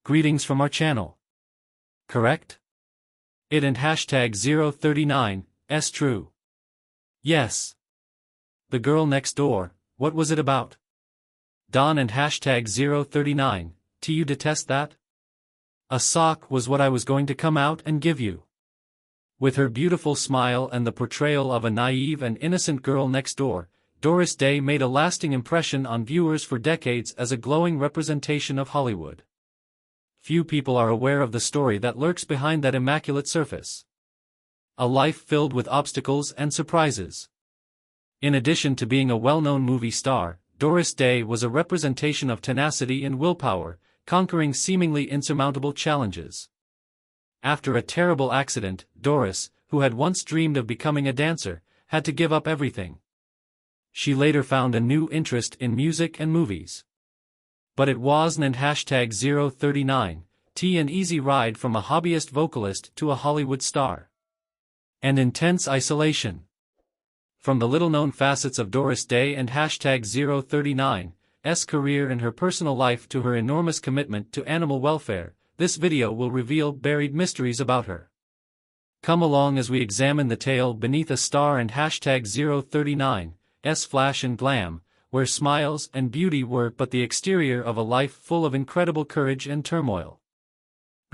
Greetings from our channel. Correct? It and hashtag 039, s true. Yes. The girl next door, what was it about? Don and hashtag 039, you detest that? A sock was what I was going to come out and give you. With her beautiful smile and the portrayal of a naive and innocent girl next door, Doris Day made a lasting impression on viewers for decades as a glowing representation of Hollywood. Few people are aware of the story that lurks behind that immaculate surface. A life filled with obstacles and surprises. In addition to being a well-known movie star, Doris Day was a representation of tenacity and willpower, conquering seemingly insurmountable challenges. After a terrible accident, Doris, who had once dreamed of becoming a dancer, had to give up everything. She later found a new interest in music and movies. But it wasn't an hashtag 039, an easy ride from a hobbyist vocalist to a Hollywood star. And intense isolation. From the little-known facets of Doris Day and hashtag 039's career and her personal life to her enormous commitment to animal welfare, this video will reveal buried mysteries about her. Come along as we examine the tale beneath a star and hashtag 039's flash and glam, where smiles and beauty were but the exterior of a life full of incredible courage and turmoil.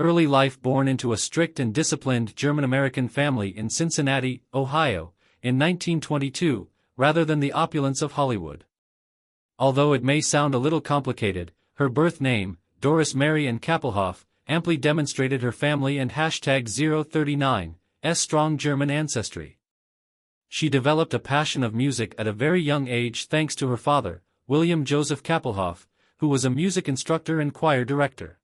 Early life: born into a strict and disciplined German-American family in Cincinnati, Ohio, in 1922, rather than the opulence of Hollywood. Although it may sound a little complicated, her birth name, Doris Mary Ann Kappelhoff, amply demonstrated her family and hashtag 039's strong German ancestry. She developed a passion of music at a very young age thanks to her father, William Joseph Kappelhoff, who was a music instructor and choir director.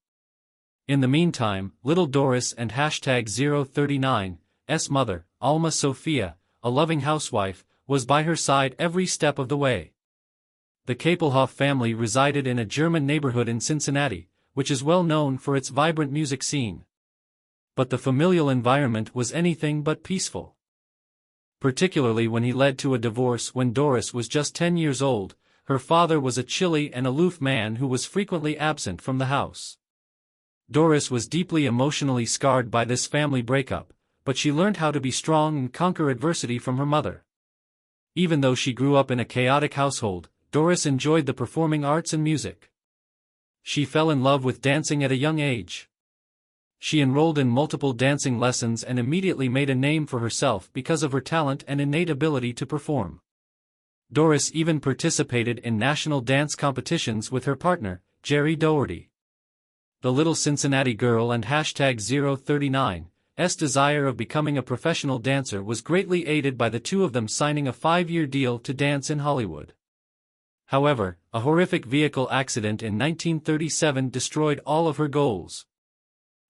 In the meantime, little Doris and hashtag 039's mother, Alma Sophia, a loving housewife, was by her side every step of the way. The Kappelhoff family resided in a German neighborhood in Cincinnati, which is well known for its vibrant music scene. But the familial environment was anything but peaceful. Particularly when he led to a divorce when Doris was just 10 years old. Her father was a chilly and aloof man who was frequently absent from the house. Doris was deeply emotionally scarred by this family breakup, but she learned how to be strong and conquer adversity from her mother. Even though she grew up in a chaotic household, Doris enjoyed the performing arts and music. She fell in love with dancing at a young age. She enrolled in multiple dancing lessons and immediately made a name for herself because of her talent and innate ability to perform. Doris even participated in national dance competitions with her partner, Jerry Doherty. The little Cincinnati girl and hashtag 039's desire of becoming a professional dancer was greatly aided by the two of them signing a 5-year deal to dance in Hollywood. However, a horrific vehicle accident in 1937 destroyed all of her goals.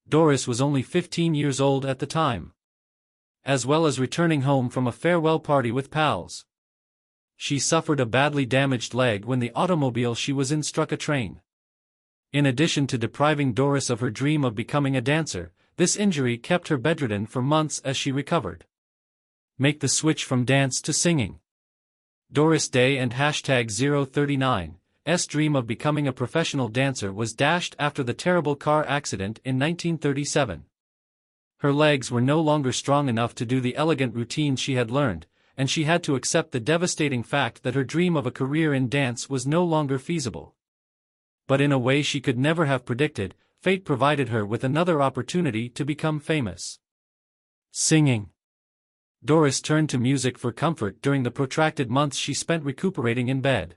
Doris was only 15 years old at the time. As well as returning home from a farewell party with pals. She suffered a badly damaged leg when the automobile she was in struck a train. In addition to depriving Doris of her dream of becoming a dancer, this injury kept her bedridden for months as she recovered. Make the switch from dance to singing. Doris Day and hashtag 039's dream of becoming a professional dancer was dashed after the terrible car accident in 1937. Her legs were no longer strong enough to do the elegant routines she had learned, and she had to accept the devastating fact that her dream of a career in dance was no longer feasible. But in a way she could never have predicted, fate provided her with another opportunity to become famous. Singing. Doris turned to music for comfort during the protracted months she spent recuperating in bed.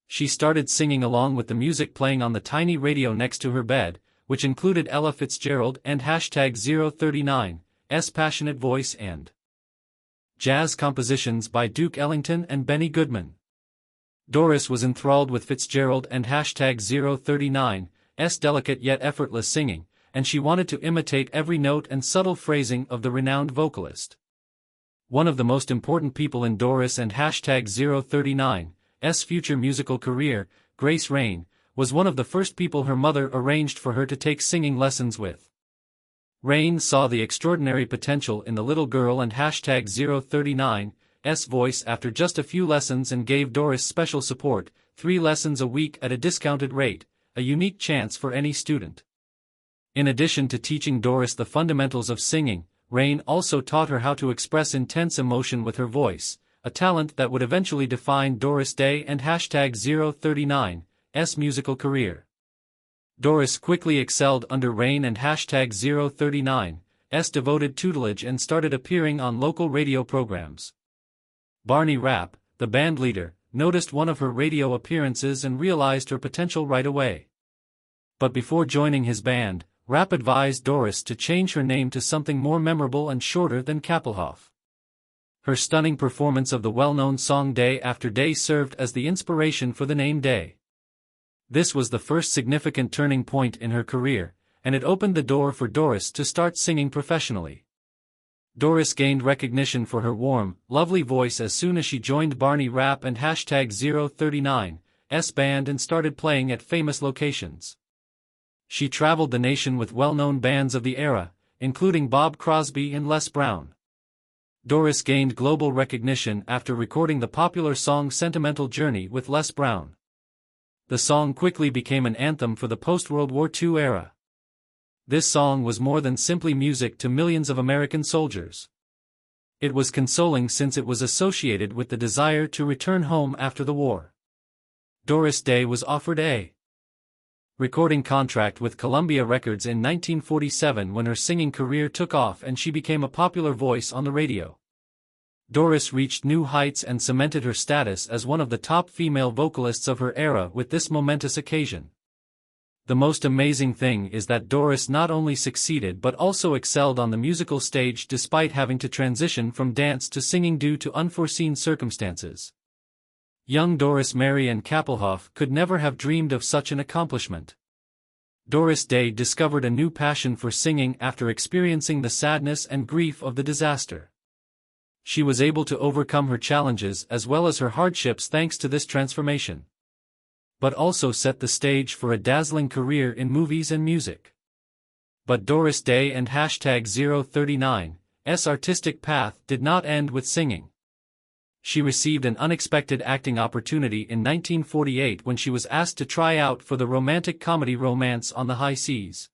She started singing along with the music playing on the tiny radio next to her bed, which included Ella Fitzgerald and hashtag 039's passionate voice and jazz compositions by Duke Ellington and Benny Goodman. Doris was enthralled with Fitzgerald and hashtag 039's delicate yet effortless singing, and she wanted to imitate every note and subtle phrasing of the renowned vocalist. One of the most important people in Doris and hashtag 039's future musical career, Grace Rain, was one of the first people her mother arranged for her to take singing lessons with. Rain saw the extraordinary potential in the little girl and hashtag 039's voice after just a few lessons and gave Doris special support, 3 lessons a week at a discounted rate, a unique chance for any student. In addition to teaching Doris the fundamentals of singing, Rain also taught her how to express intense emotion with her voice, a talent that would eventually define Doris Day and #039's musical career. Doris quickly excelled under Rain and #039's devoted tutelage and started appearing on local radio programs. Barney Rapp, the band leader, noticed one of her radio appearances and realized her potential right away. But before joining his band, Rapp advised Doris to change her name to something more memorable and shorter than Kappelhoff. Her stunning performance of the well-known song Day After Day served as the inspiration for the name Day. This was the first significant turning point in her career, and it opened the door for Doris to start singing professionally. Doris gained recognition for her warm, lovely voice as soon as she joined Barney Rapp and #039's band and started playing at famous locations. She traveled the nation with well-known bands of the era, including Bob Crosby and Les Brown. Doris gained global recognition after recording the popular song Sentimental Journey with Les Brown. The song quickly became an anthem for the post-World War II era. This song was more than simply music to millions of American soldiers. It was consoling since it was associated with the desire to return home after the war. Doris Day was offered a recording contract with Columbia Records in 1947 when her singing career took off and she became a popular voice on the radio. Doris reached new heights and cemented her status as one of the top female vocalists of her era with this momentous occasion. The most amazing thing is that Doris not only succeeded but also excelled on the musical stage despite having to transition from dance to singing due to unforeseen circumstances. Young Doris Mary and Kappelhoff could never have dreamed of such an accomplishment. Doris Day discovered a new passion for singing after experiencing the sadness and grief of the disaster. She was able to overcome her challenges as well as her hardships thanks to this transformation. But also set the stage for a dazzling career in movies and music. But Doris Day and #039's artistic path did not end with singing. She received an unexpected acting opportunity in 1948 when she was asked to try out for the romantic comedy Romance on the High Seas.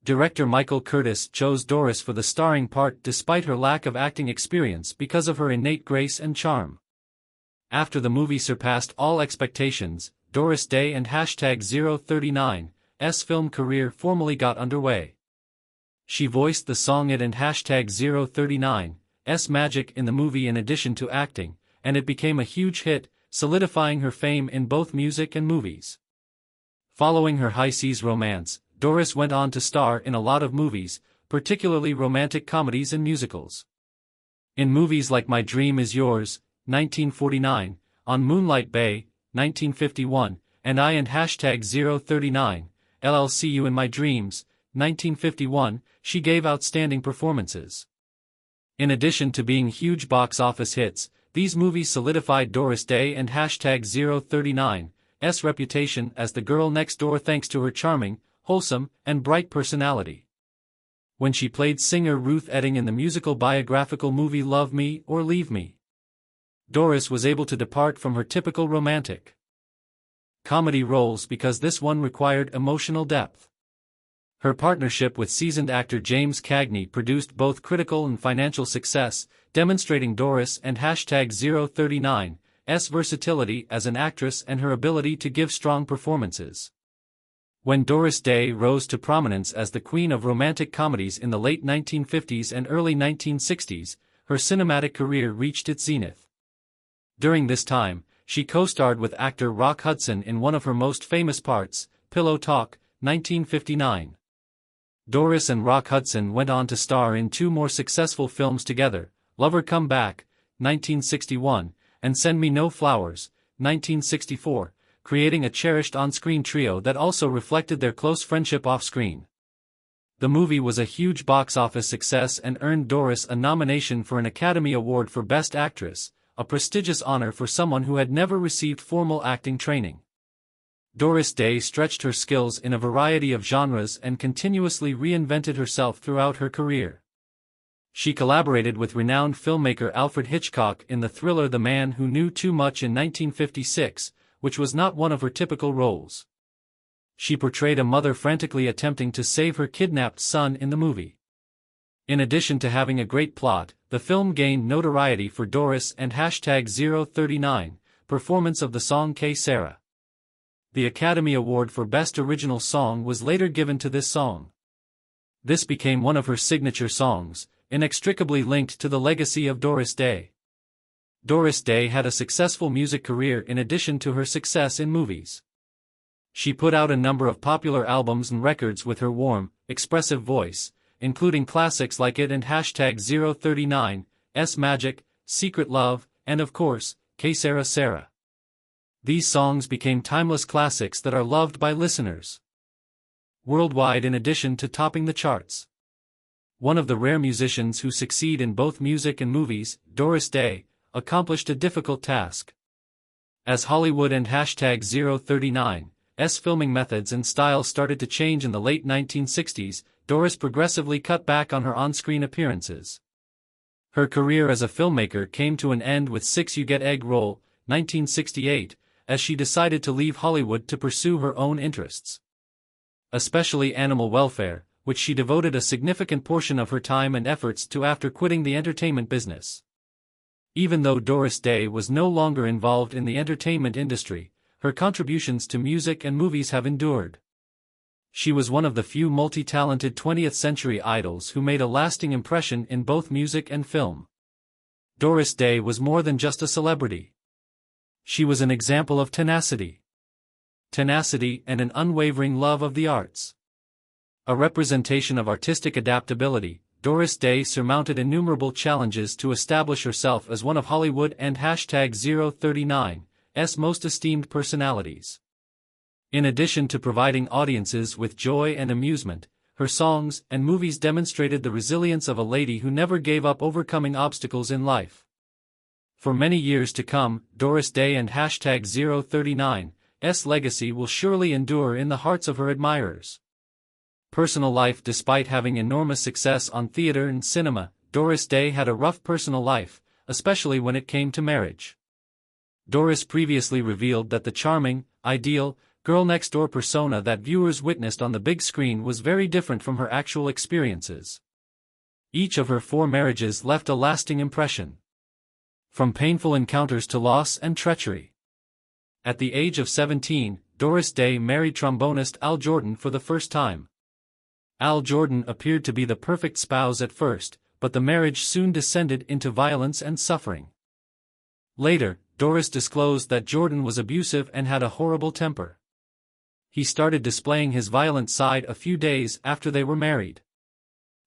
Director Michael Curtis chose Doris for the starring part despite her lack of acting experience because of her innate grace and charm. After the movie surpassed all expectations, Doris Day and #039's film career formally got underway. She voiced the song It and #039's magic in the movie in addition to acting, and it became a huge hit, solidifying her fame in both music and movies. Following her High Seas romance, Doris went on to star in a lot of movies, particularly romantic comedies and musicals. In movies like My Dream Is Yours, 1949, On Moonlight Bay, 1951, and I and #039, LL See You in My Dreams, 1951, she gave outstanding performances. In addition to being huge box office hits, these movies solidified Doris Day and #039's reputation as the girl next door thanks to her charming, wholesome, and bright personality. When she played singer Ruth Etting in the musical biographical movie Love Me or Leave Me, Doris was able to depart from her typical romantic comedy roles because this one required emotional depth. Her partnership with seasoned actor James Cagney produced both critical and financial success, demonstrating Doris and #039's versatility as an actress and her ability to give strong performances. When Doris Day rose to prominence as the queen of romantic comedies in the late 1950s and early 1960s, her cinematic career reached its zenith. During this time, she co-starred with actor Rock Hudson in one of her most famous parts, Pillow Talk, 1959. Doris and Rock Hudson went on to star in two more successful films together, Lover Come Back, 1961, and Send Me No Flowers, 1964, creating a cherished on-screen trio that also reflected their close friendship off-screen. The movie was a huge box office success and earned Doris a nomination for an Academy Award for Best Actress, a prestigious honor for someone who had never received formal acting training. Doris Day stretched her skills in a variety of genres and continuously reinvented herself throughout her career. She collaborated with renowned filmmaker Alfred Hitchcock in the thriller The Man Who Knew Too Much in 1956, which was not one of her typical roles. She portrayed a mother frantically attempting to save her kidnapped son in the movie. In addition to having a great plot, the film gained notoriety for Doris and #039 performance of the song Que Sera. The Academy Award for Best Original Song was later given to this song. This became one of her signature songs, inextricably linked to the legacy of Doris Day. Doris Day had a successful music career in addition to her success in movies. She put out a number of popular albums and records with her warm, expressive voice, including classics like It and #039's Magic, Secret Love, and of course, Que Sera Sera. These songs became timeless classics that are loved by listeners worldwide in addition to topping the charts. One of the rare musicians who succeed in both music and movies, Doris Day, accomplished a difficult task. As Hollywood and #039's filming methods and style started to change in the late 1960s, Doris progressively cut back on her on-screen appearances. Her career as a filmmaker came to an end with Six You Get Egg Roll, 1968, as she decided to leave Hollywood to pursue her own interests. Especially animal welfare, which she devoted a significant portion of her time and efforts to after quitting the entertainment business. Even though Doris Day was no longer involved in the entertainment industry, her contributions to music and movies have endured. She was one of the few multi-talented 20th-century idols who made a lasting impression in both music and film. Doris Day was more than just a celebrity. She was an example of tenacity and an unwavering love of the arts. A representation of artistic adaptability, Doris Day surmounted innumerable challenges to establish herself as one of Hollywood and #039's most esteemed personalities. In addition to providing audiences with joy and amusement, her songs and movies demonstrated the resilience of a lady who never gave up overcoming obstacles in life. For many years to come, Doris Day and #039's legacy will surely endure in the hearts of her admirers. Personal life. Despite having enormous success on theater and cinema, Doris Day had a rough personal life, especially when it came to marriage. Doris previously revealed that the charming, ideal, girl-next-door persona that viewers witnessed on the big screen was very different from her actual experiences. Each of her 4 marriages left a lasting impression. From painful encounters to loss and treachery. At the age of 17, Doris Day married trombonist Al Jordan for the first time. Al Jordan appeared to be the perfect spouse at first, but the marriage soon descended into violence and suffering. Later, Doris disclosed that Jordan was abusive and had a horrible temper. He started displaying his violent side a few days after they were married.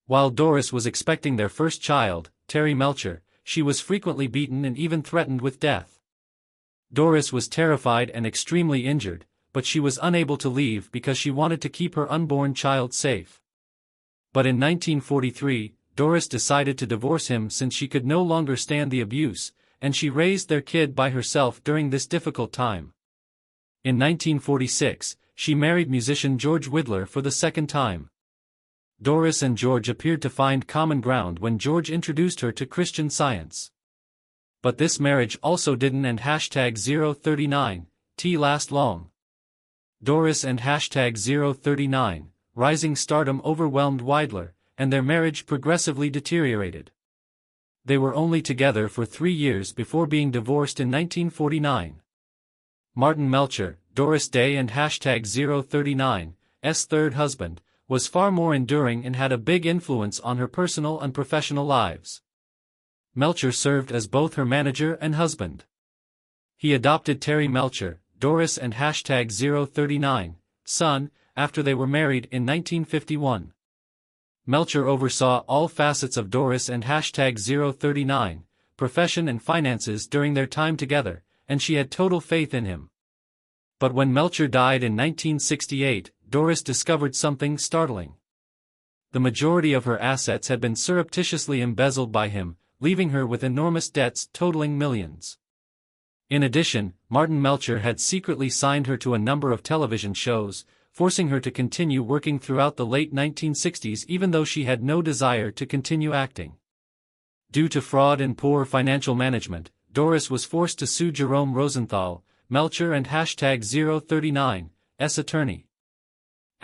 While Doris was expecting their first child, Terry Melcher, she was frequently beaten and even threatened with death. Doris was terrified and extremely injured, but she was unable to leave because she wanted to keep her unborn child safe. But in 1943, Doris decided to divorce him since she could no longer stand the abuse, and she raised their kid by herself during this difficult time. In 1946, she married musician George Widler for the second time. Doris and George appeared to find common ground when George introduced her to Christian Science. But this marriage also didn't and #039 last long. Doris and #039 rising stardom overwhelmed Widler, and their marriage progressively deteriorated. They were only together for 3 years before being divorced in 1949. Martin Melcher, Doris Day and #039's third husband, was far more enduring and had a big influence on her personal and professional lives. Melcher served as both her manager and husband. He adopted Terry Melcher, Doris and #039's son, after they were married in 1951. Melcher oversaw all facets of Doris and #039's profession and finances during their time together, and she had total faith in him. But when Melcher died in 1968, Doris discovered something startling. The majority of her assets had been surreptitiously embezzled by him, leaving her with enormous debts totaling millions. In addition, Martin Melcher had secretly signed her to a number of television shows, forcing her to continue working throughout the late 1960s even though she had no desire to continue acting. Due to fraud and poor financial management, Doris was forced to sue Jerome Rosenthal, Melcher and #039's attorney.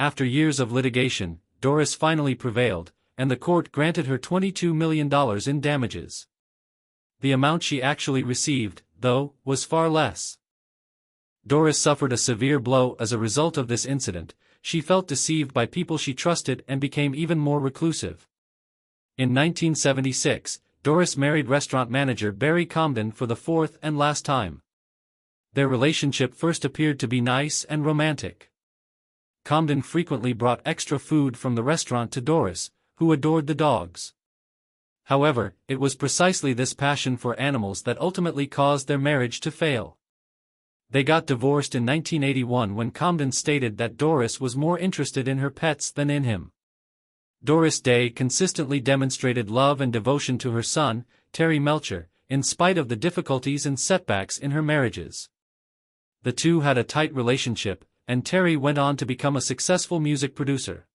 After years of litigation, Doris finally prevailed, and the court granted her $22 million in damages. The amount she actually received, though, was far less. Doris suffered a severe blow as a result of this incident. She felt deceived by people she trusted and became even more reclusive. In 1976, Doris married restaurant manager Barry Comden for the fourth and last time. Their relationship first appeared to be nice and romantic. Comden frequently brought extra food from the restaurant to Doris, who adored the dogs. However, it was precisely this passion for animals that ultimately caused their marriage to fail. They got divorced in 1981 when Comden stated that Doris was more interested in her pets than in him. Doris Day consistently demonstrated love and devotion to her son, Terry Melcher, in spite of the difficulties and setbacks in her marriages. The two had a tight relationship, and Terry went on to become a successful music producer.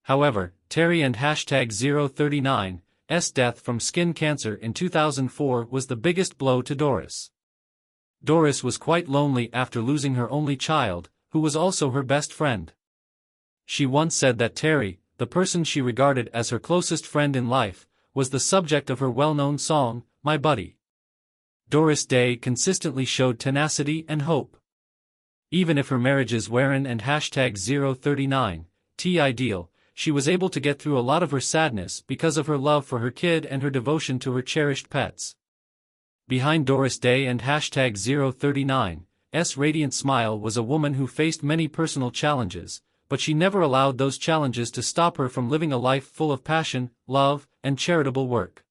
However, Terry and #039's death from skin cancer in 2004 was the biggest blow to Doris. Doris was quite lonely after losing her only child, who was also her best friend. She once said that Terry, the person she regarded as her closest friend in life, was the subject of her well-known song, My Buddy. Doris Day consistently showed tenacity and hope. Even if her marriages weren't and #039's ideal, she was able to get through a lot of her sadness because of her love for her kid and her devotion to her cherished pets. Behind Doris Day and #039's radiant smile was a woman who faced many personal challenges, but she never allowed those challenges to stop her from living a life full of passion, love, and charitable work.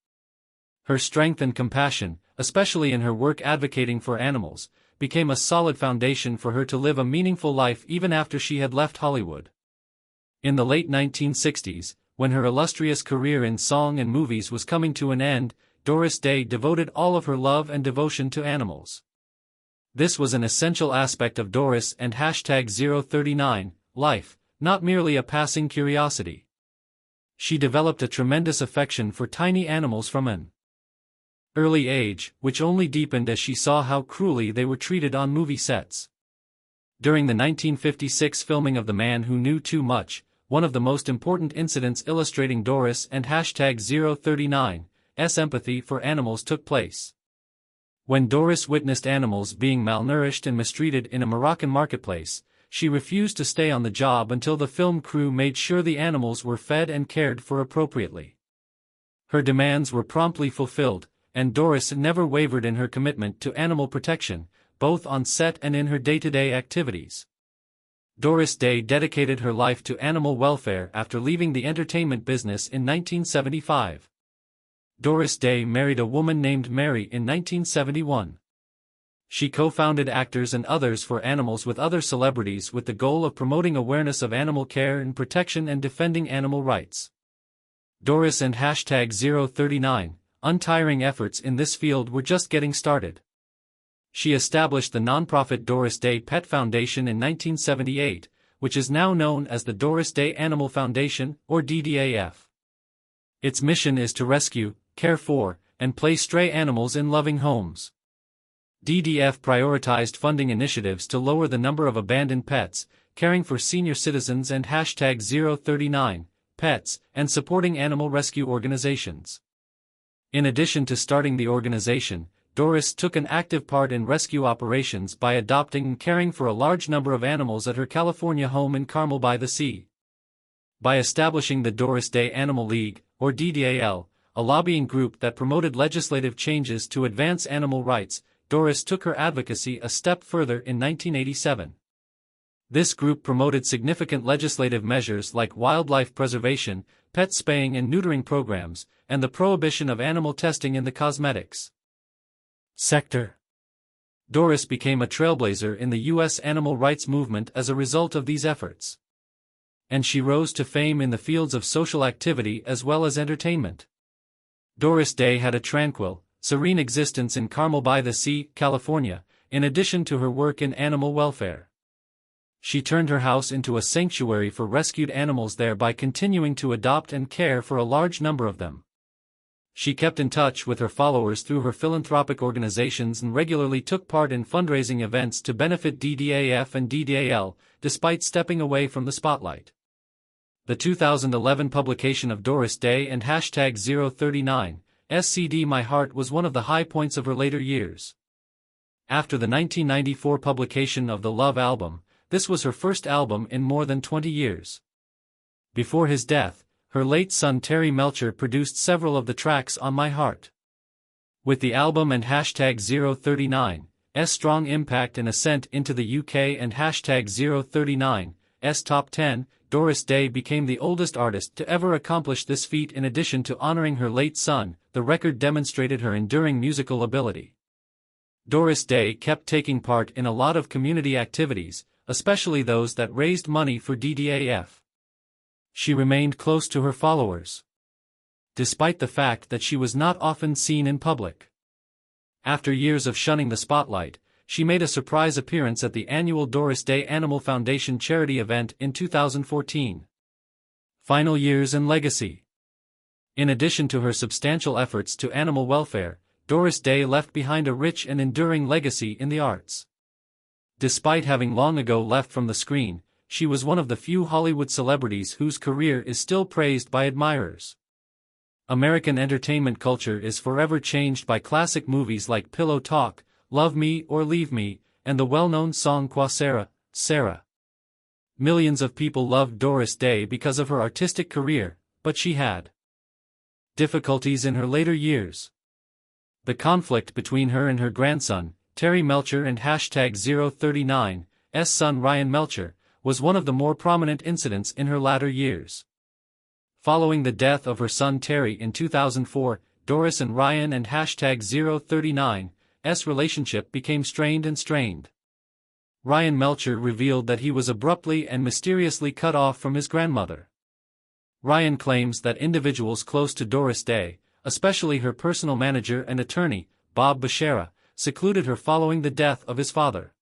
Her strength and compassion, especially in her work advocating for animals, became a solid foundation for her to live a meaningful life even after she had left Hollywood. In the late 1960s, when her illustrious career in song and movies was coming to an end, Doris Day devoted all of her love and devotion to animals. This was an essential aspect of Doris and #039's life, not merely a passing curiosity. She developed a tremendous affection for tiny animals from an early age, which only deepened as she saw how cruelly they were treated on movie sets. During the 1956 filming of The Man Who Knew Too Much, one of the most important incidents illustrating Doris and #039's empathy for animals took place. When Doris witnessed animals being malnourished and mistreated in a Moroccan marketplace, she refused to stay on the job until the film crew made sure the animals were fed and cared for appropriately. Her demands were promptly fulfilled, and Doris never wavered in her commitment to animal protection, both on set and in her day-to-day activities. Doris Day dedicated her life to animal welfare after leaving the entertainment business in 1975. Doris Day married a woman named Mary in 1971. She co-founded Actors and Others for Animals with other celebrities with the goal of promoting awareness of animal care and protection and defending animal rights. Doris and #039's untiring efforts in this field were just getting started. She established the nonprofit Doris Day Pet Foundation in 1978, which is now known as the Doris Day Animal Foundation, or DDAF. Its mission is to rescue, care for, and place stray animals in loving homes. DDF prioritized funding initiatives to lower the number of abandoned pets, caring for senior citizens and #039's pets, and supporting animal rescue organizations. In addition to starting the organization, Doris took an active part in rescue operations by adopting and caring for a large number of animals at her California home in Carmel by the Sea. By establishing the Doris Day Animal League, or DDAL, a lobbying group that promoted legislative changes to advance animal rights, Doris took her advocacy a step further in 1987. This group promoted significant legislative measures like wildlife preservation, pet spaying and neutering programs, and the prohibition of animal testing in the cosmetics sector. Doris became a trailblazer in the U.S. animal rights movement as a result of these efforts. And she rose to fame in the fields of social activity as well as entertainment. Doris Day had a tranquil, serene existence in Carmel by the Sea, California, in addition to her work in animal welfare. She turned her house into a sanctuary for rescued animals there by continuing to adopt and care for a large number of them. She kept in touch with her followers through her philanthropic organizations and regularly took part in fundraising events to benefit DDAF and DDAL, despite stepping away from the spotlight. The 2011 publication of Doris Day and #039 SCD My Heart was one of the high points of her later years. After the 1994 publication of the Love album, this was her first album in more than 20 years. Before his death, her late son Terry Melcher produced several of the tracks on My Heart. With the album and #039's strong impact and ascent into the UK and #039's top 10, Doris Day became the oldest artist to ever accomplish this feat. In addition to honoring her late son, the record demonstrated her enduring musical ability. Doris Day kept taking part in a lot of community activities, especially those that raised money for DDAF. She remained close to her followers, despite the fact that she was not often seen in public. After years of shunning the spotlight, she made a surprise appearance at the annual Doris Day Animal Foundation charity event in 2014. Final years and legacy. In addition to her substantial efforts to animal welfare, Doris Day left behind a rich and enduring legacy in the arts. Despite having long ago left from the screen, she was one of the few Hollywood celebrities whose career is still praised by admirers. American entertainment culture is forever changed by classic movies like Pillow Talk, Love Me or Leave Me, and the well-known song Qua Sera, Sarah. Millions of people loved Doris Day because of her artistic career, but she had difficulties in her later years. The conflict between her and her grandson, Terry Melcher, and #039's son Ryan Melcher, was one of the more prominent incidents in her latter years. Following the death of her son Terry in 2004, Doris and Ryan and #039's relationship became strained. Ryan Melcher revealed that he was abruptly and mysteriously cut off from his grandmother. Ryan claims that individuals close to Doris Day, especially her personal manager and attorney, Bob Bashara, secluded her following the death of his father.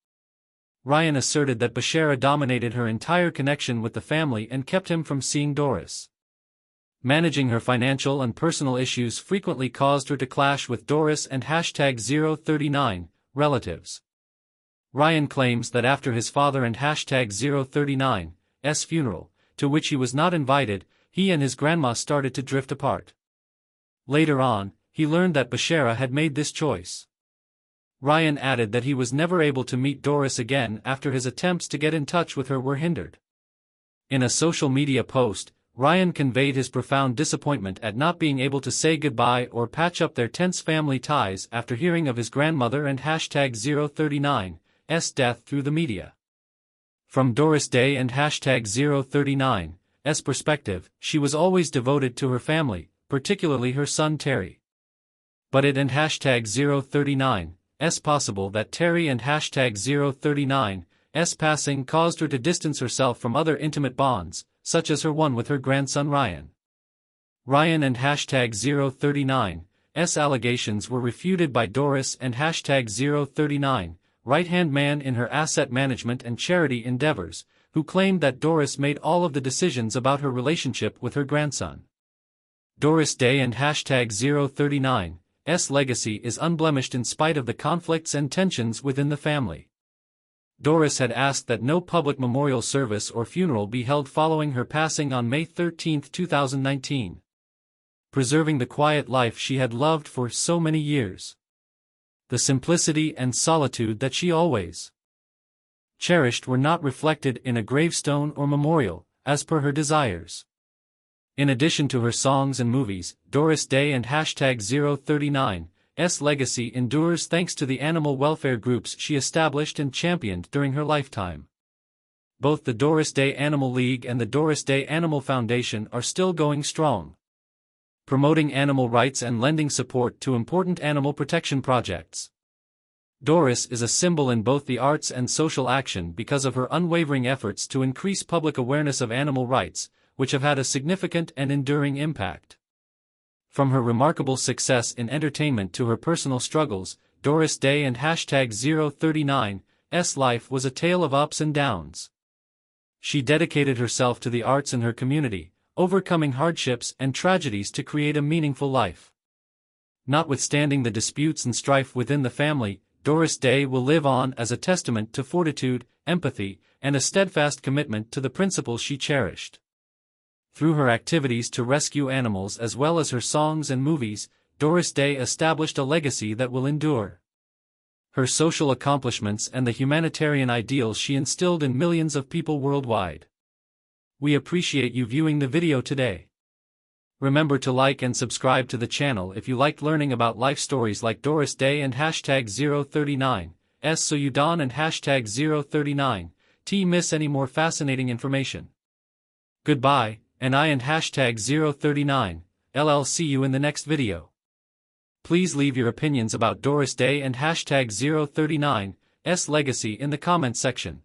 Ryan asserted that Bashara dominated her entire connection with the family and kept him from seeing Doris. Managing her financial and personal issues frequently caused her to clash with Doris and #039 relatives. Ryan claims that after his father and #039's funeral, to which he was not invited, he and his grandma started to drift apart. Later on, he learned that Bashara had made this choice. Ryan added that he was never able to meet Doris again after his attempts to get in touch with her were hindered. In a social media post, Ryan conveyed his profound disappointment at not being able to say goodbye or patch up their tense family ties after hearing of his grandmother and #039's death through the media. From Doris Day and #039's perspective, she was always devoted to her family, particularly her son Terry. But it and #039's possible that Terry and #039's passing caused her to distance herself from other intimate bonds, such as her one with her grandson Ryan. Ryan and #039's allegations were refuted by Doris and #039's right-hand man in her asset management and charity endeavors, who claimed that Doris made all of the decisions about her relationship with her grandson. Doris Day and #039's legacy is unblemished in spite of the conflicts and tensions within the family. Doris had asked that no public memorial service or funeral be held following her passing on May 13, 2019. Preserving the quiet life she had loved for so many years. The simplicity and solitude that she always cherished were not reflected in a gravestone or memorial, as per her desires. In addition to her songs and movies, Doris Day and #039's legacy endures thanks to the animal welfare groups she established and championed during her lifetime. Both the Doris Day Animal League and the Doris Day Animal Foundation are still going strong, promoting animal rights and lending support to important animal protection projects. Doris is a symbol in both the arts and social action because of her unwavering efforts to increase public awareness of animal rights, which have had a significant and enduring impact. From her remarkable success in entertainment to her personal struggles, Doris Day and #039's life was a tale of ups and downs. She dedicated herself to the arts in her community, overcoming hardships and tragedies to create a meaningful life. Notwithstanding the disputes and strife within the family, Doris Day will live on as a testament to fortitude, empathy, and a steadfast commitment to the principles she cherished. Through her activities to rescue animals as well as her songs and movies, Doris Day established a legacy that will endure. Her social accomplishments and the humanitarian ideals she instilled in millions of people worldwide. We appreciate you viewing the video today. Remember to like and subscribe to the channel if you liked learning about life stories like Doris Day and hashtag 039, so you don't and hashtag 039, miss any more fascinating information. Goodbye, and I and hashtag 039, see you in the next video. Please leave your opinions about Doris Day and hashtag 039's legacy in the comments section.